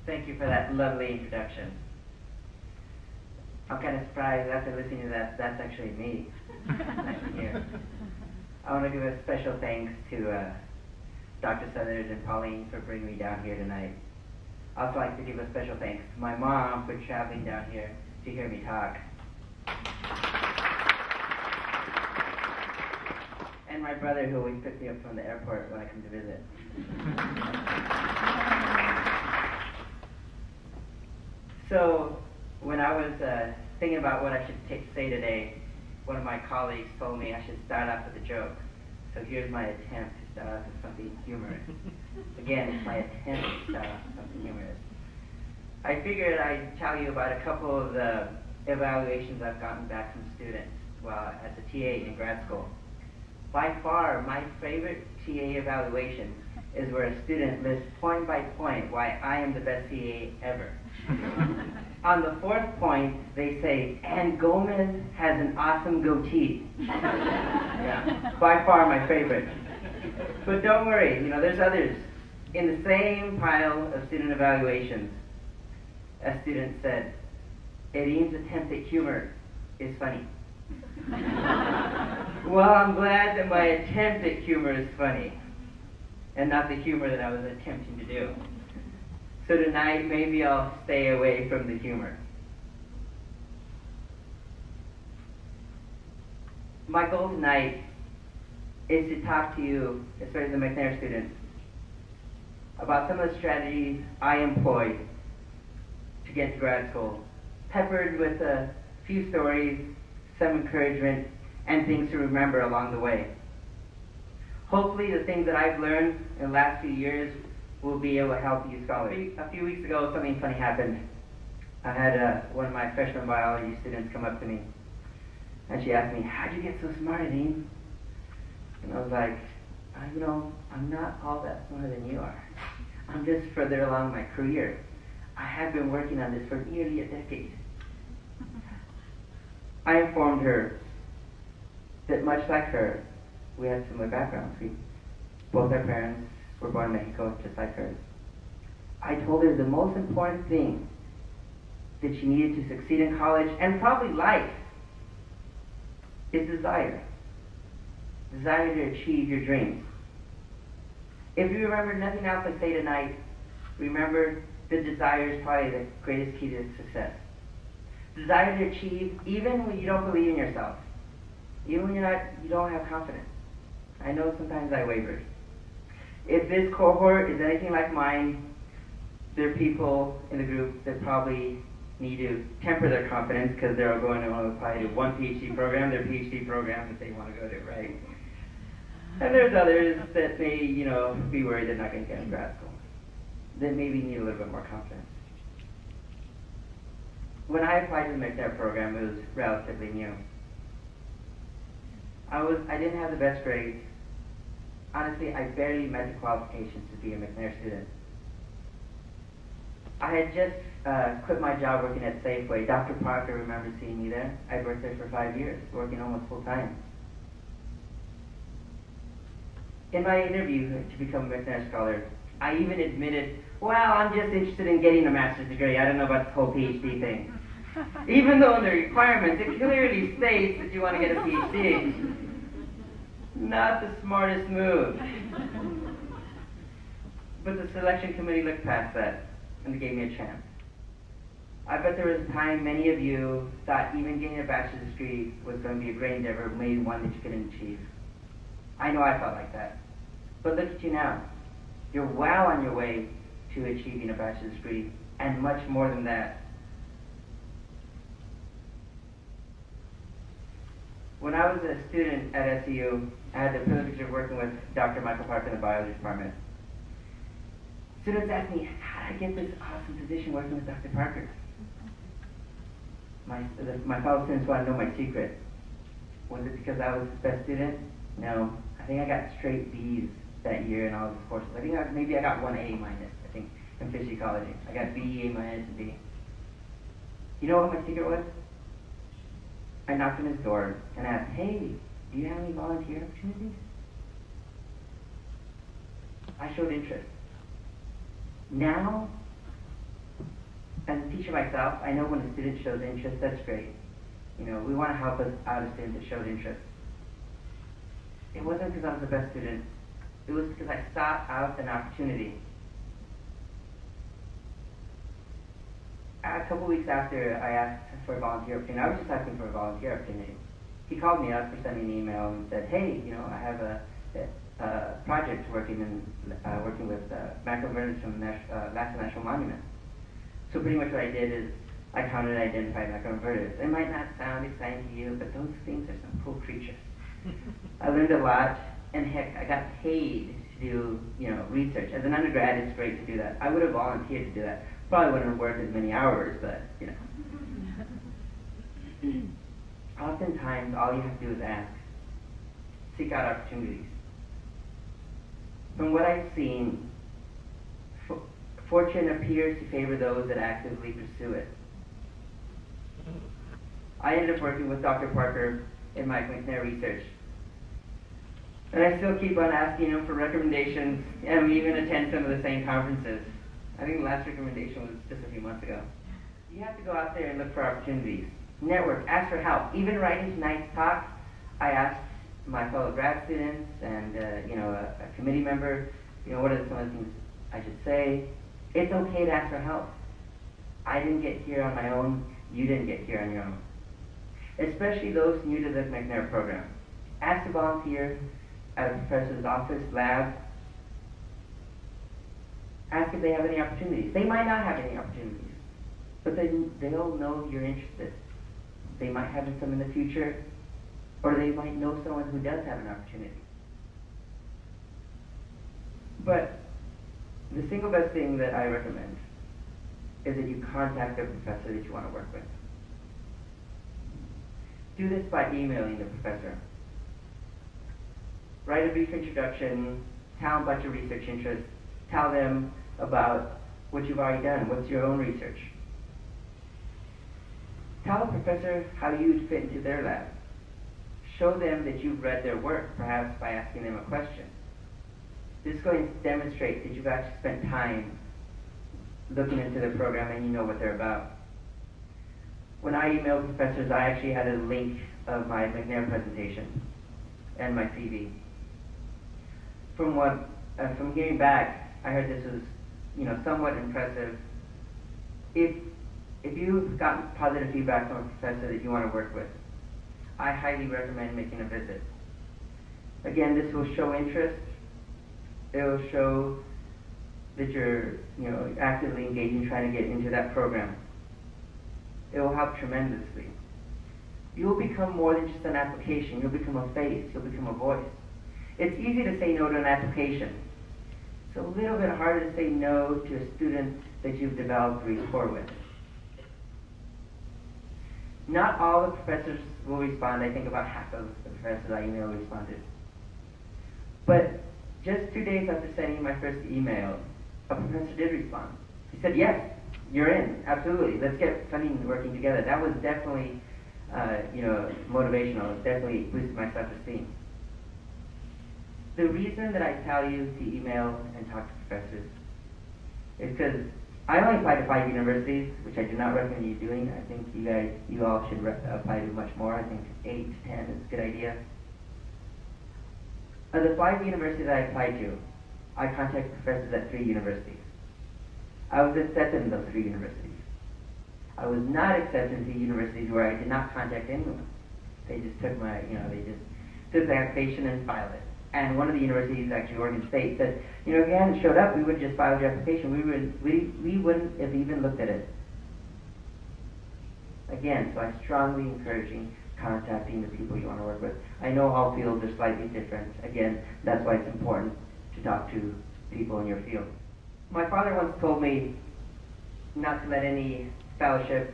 Thank you for that lovely introduction. I'm kind of surprised after listening to that, that's actually me. Nice to hear. I want to give a special thanks to Dr. Southers and Pauline for bringing me down here tonight. I'd also like to give a special thanks to my mom for traveling down here to hear me talk. And my brother who always picks me up from the airport when I come to visit. So, when I was thinking about what I should say today, one of my colleagues told me I should start off with a joke. So here's my attempt to start off with something humorous. Again, it's my attempt to start off with something humorous. I figured I'd tell you about a couple of the evaluations I've gotten back from students while as a TA in grad school. By far, my favorite TA evaluation is where a student lists point by point why I am the best TA ever. On the fourth point, they say, and Gomez has an awesome goatee. Yeah, by far my favorite. But don't worry, there's others. In the same pile of student evaluations, a student said, Erim's attempt at humor is funny. Well, I'm glad that my attempt at humor is funny, and not the humor that I was attempting to do. So tonight, maybe I'll stay away from the humor. My goal tonight is to talk to you, especially the McNair students, about some of the strategies I employed to get to grad school, peppered with a few stories, some encouragement, and things to remember along the way. Hopefully the things that I've learned in the last few years will be able to help you scholars. A few weeks ago, something funny happened. I had one of my freshman biology students come up to me, and she asked me, how'd you get so smart, Erim? And I was like, I'm not all that smarter than you are. I'm just further along my career. I have been working on this for nearly a decade. I informed her that much like her, we had similar backgrounds. Both our parents were born in Mexico, just like hers. I told her the most important thing that she needed to succeed in college, and probably life, is desire. Desire to achieve your dreams. If you remember nothing else I say tonight, remember that desire is probably the greatest key to success. Desire to achieve even when you don't believe in yourself. Even when you don't have confidence. I know sometimes I wavered. If this cohort is anything like mine, there are people in the group that probably need to temper their confidence because they're going to want to apply to one PhD program, their PhD program that they want to go to, right? And there's others that may, be worried they're not going to get in grad school. That maybe need a little bit more confidence. When I applied to the McNair program, it was relatively new. I didn't have the best grades. Honestly, I barely met the qualifications to be a McNair student. I had just quit my job working at Safeway. Dr. Parker remembers seeing me there. I worked there for 5 years, working almost full time. In my interview to become a McNair Scholar, I even admitted, well, I'm just interested in getting a master's degree. I don't know about this whole PhD thing. Even though in the requirements it clearly states that you want to get a PhD. Not the smartest move. But the selection committee looked past that, and they gave me a chance. I bet there was a time many of you thought even getting a bachelor's degree was going to be a great endeavor, maybe one that you couldn't achieve. I know I felt like that. But look at you now. You're well on your way to achieving a bachelor's degree, and much more than that. When I was a student at SOU, I had the privilege of working with Dr. Michael Parker in the biology department. Students asked me, how did I get this awesome position working with Dr. Parker? My fellow students want to know my secret. Was it because I was his best student? No. I think I got straight B's that year in all of his courses. I think maybe I got one A minus, I think, in fish ecology. I got B, A minus, and B. You know what my secret was? I knocked on his door and asked, hey, do you have any volunteer opportunities? I showed interest. Now, as a teacher myself, I know when a student shows interest, that's great. You know, we want to help us out a student that showed interest. It wasn't because I was the best student. It was because I sought out an opportunity. A couple weeks after I asked for a volunteer opportunity, I was just asking for a volunteer opportunity. He called me up or sent me an email and said, hey, you know, I have a project working with macroinvertebrates from Alaska National Monument. So pretty much what I did is I counted and identified macroinvertebrates. It might not sound exciting to you, but those things are some cool creatures. I learned a lot, and heck, I got paid to do, you know, research. As an undergrad, it's great to do that. I would have volunteered to do that. Probably wouldn't have worked as many hours, but, you know. Oftentimes, all you have to do is ask. Seek out opportunities. From what I've seen, fortune appears to favor those that actively pursue it. I ended up working with Dr. Parker in my McNair research. And I still keep on asking him for recommendations, and we even attend some of the same conferences. I think the last recommendation was just a few months ago. You have to go out there and look for opportunities. Network, ask for help. Even writing tonight's talk, I asked my fellow grad students and you know, a committee member, you know, what are some of the things I should say. It's okay to ask for help. I didn't get here on my own. You didn't get here on your own. Especially those new to the McNair program. Ask to volunteer at a professor's office, lab. Ask if they have any opportunities. They might not have any opportunities, but they'll know you're interested. They might have some in the future, or they might know someone who does have an opportunity. But the single best thing that I recommend is that you contact the professor that you want to work with. Do this by emailing the professor. Write a brief introduction, tell them about your research interests, tell them about what you've already done, what's your own research. Tell the professor how you'd fit into their lab. Show them that you've read their work, perhaps by asking them a question. This is going to demonstrate that you've actually spent time looking into the program and you know what they're about. When I emailed professors, I actually had a link of my McNair presentation and my CV. From hearing back, I heard this was, you know, somewhat impressive. If you've gotten positive feedback from a professor that you want to work with, I highly recommend making a visit. Again, this will show interest. It will show that you're, you know, actively engaging, trying to get into that program. It will help tremendously. You will become more than just an application. You'll become a face. You'll become a voice. It's easy to say no to an application. It's a little bit harder to say no to a student that you've developed rapport with. Not all the professors will respond. I think about half of the professors I emailed responded. But just 2 days after sending my first email, a professor did respond. He said, yes, you're in, absolutely. Let's get funding and working together. That was definitely, you know, motivational. It definitely boosted my self-esteem. The reason that I tell you to email and talk to professors is because I only applied to 5 universities, which I do not recommend you doing. I think you all should apply to much more. I think 8 to 10 is a good idea. Of the 5 universities I applied to, I contacted professors at 3 universities. I was accepted in those 3 universities. I was not accepted into universities where I did not contact anyone. They just took my, you know, they just took the application and filed it. And one of the universities, actually Oregon State, said, you know, if you hadn't showed up, we would have just filed your application. We wouldn't have even looked at it. Again, so I strongly encourage you contacting the people you want to work with. I know all fields are slightly different. Again, that's why it's important to talk to people in your field. My father once told me not to let any fellowship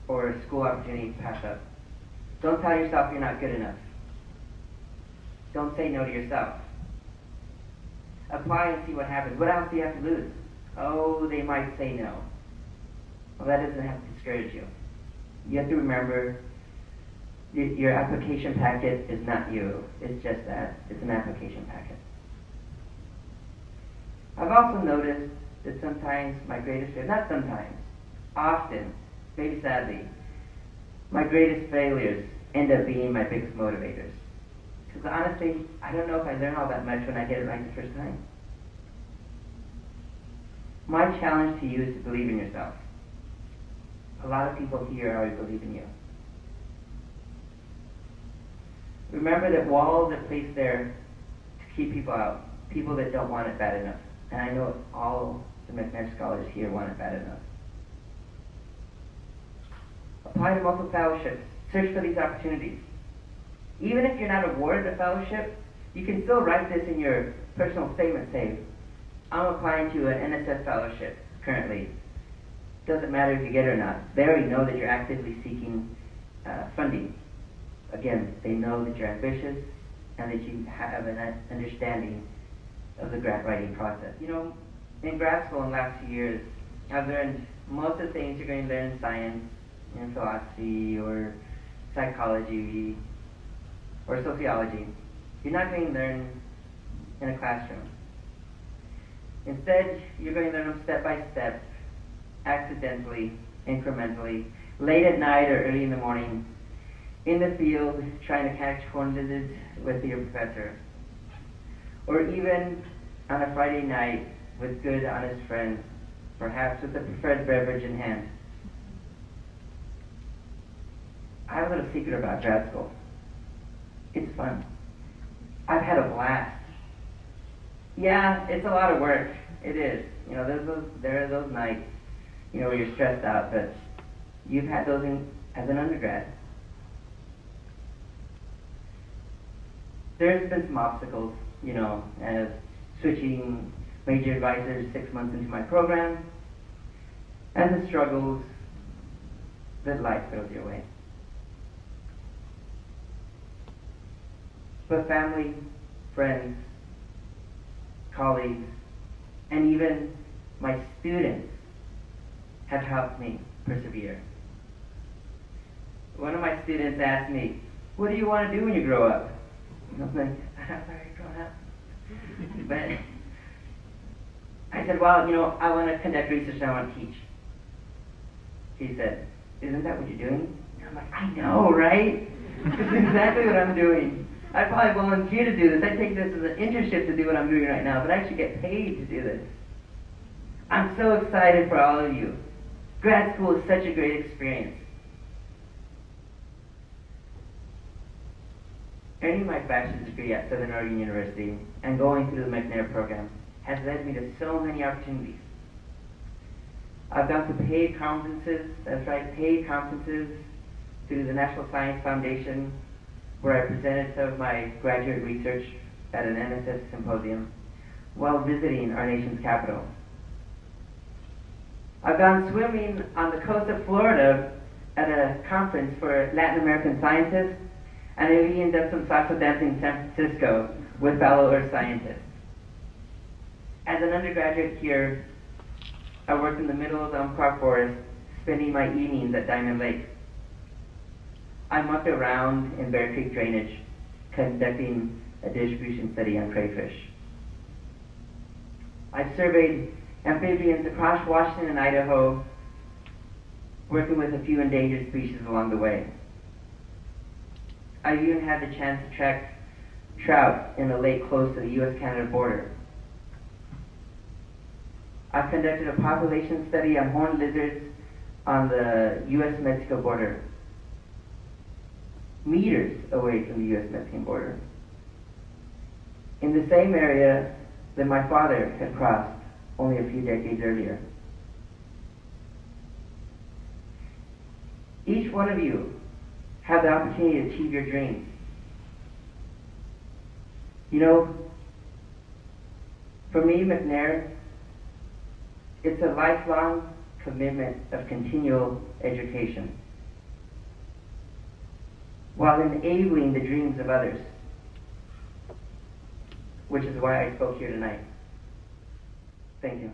or school opportunity pass up. Don't tell yourself you're not good enough. Don't say no to yourself. Apply and see what happens. What else do you have to lose? Oh, they might say no. Well, that doesn't have to discourage you. You have to remember your application packet is not you. It's just that. It's an application packet. I've also noticed that sometimes my greatest fear, not sometimes, often, maybe sadly, my greatest failures end up being my biggest motivators. Because honestly, I don't know if I learn all that much when I get it right the first time. My challenge to you is to believe in yourself. A lot of people here already believe in you. Remember that walls are placed there to keep people out, people that don't want it bad enough. And I know all the McNair Scholars here want it bad enough. Apply to multiple fellowships. Search for these opportunities. Even if you're not awarded a fellowship, you can still write this in your personal statement. Say, I'm applying to an NSF fellowship currently. Doesn't matter if you get it or not. They already know that you're actively seeking funding. Again, they know that you're ambitious and that you have an understanding of the grant writing process. You know, in grad school in the last few years, I've learned most of the things you're going to learn in science, in philosophy, or psychology, or sociology. You're not going to learn in a classroom. Instead, you're going to learn them step by step, accidentally, incrementally, late at night or early in the morning, in the field, trying to catch horned lizards with your professor, or even on a Friday night with good, honest friends, perhaps with a preferred beverage in hand. I have a little secret about grad school. It's fun. I've had a blast. Yeah, it's a lot of work. It is. You know, there are those nights, you know, where you're stressed out, but you've had those as an undergrad. There's been some obstacles, you know, as switching major advisors 6 months into my program, and the struggles that life throws your way. But family, friends, colleagues, and even my students have helped me persevere. One of my students asked me, "What do you want to do when you grow up?" And I was like, "I'm already grown up." But I said, "Well, you know, I want to conduct research and I want to teach." He said, "Isn't that what you're doing?" And I'm like, "I know, right? This is exactly what I'm doing. I probably volunteer to do this. I take this as an internship to do what I'm doing right now, but I actually get paid to do this." I'm so excited for all of you. Grad school is such a great experience. Earning my bachelor's degree at Southern Oregon University and going through the McNair program has led me to so many opportunities. I've gone to paid conferences, that's right, paid conferences through the National Science Foundation, where I presented some of my graduate research at an NSF symposium while visiting our nation's capital. I've gone swimming on the coast of Florida at a conference for Latin American scientists, and I even done some salsa dancing in San Francisco with fellow Earth scientists. As an undergraduate here, I worked in the middle of the Umpqua Forest, spending my evenings at Diamond Lake. I mucked around in Bear Creek drainage, conducting a distribution study on crayfish. I've surveyed amphibians across Washington and Idaho, working with a few endangered species along the way. I even had the chance to track trout in a lake close to the U.S.-Canada border. I've conducted a population study on horned lizards on the U.S.-Mexico border, meters away from the U.S.-Mexican border, in the same area that my father had crossed only a few decades earlier. Each one of you have the opportunity to achieve your dreams. You know, for me, McNair, it's a lifelong commitment of continual education, while enabling the dreams of others, which is why I spoke here tonight. Thank you.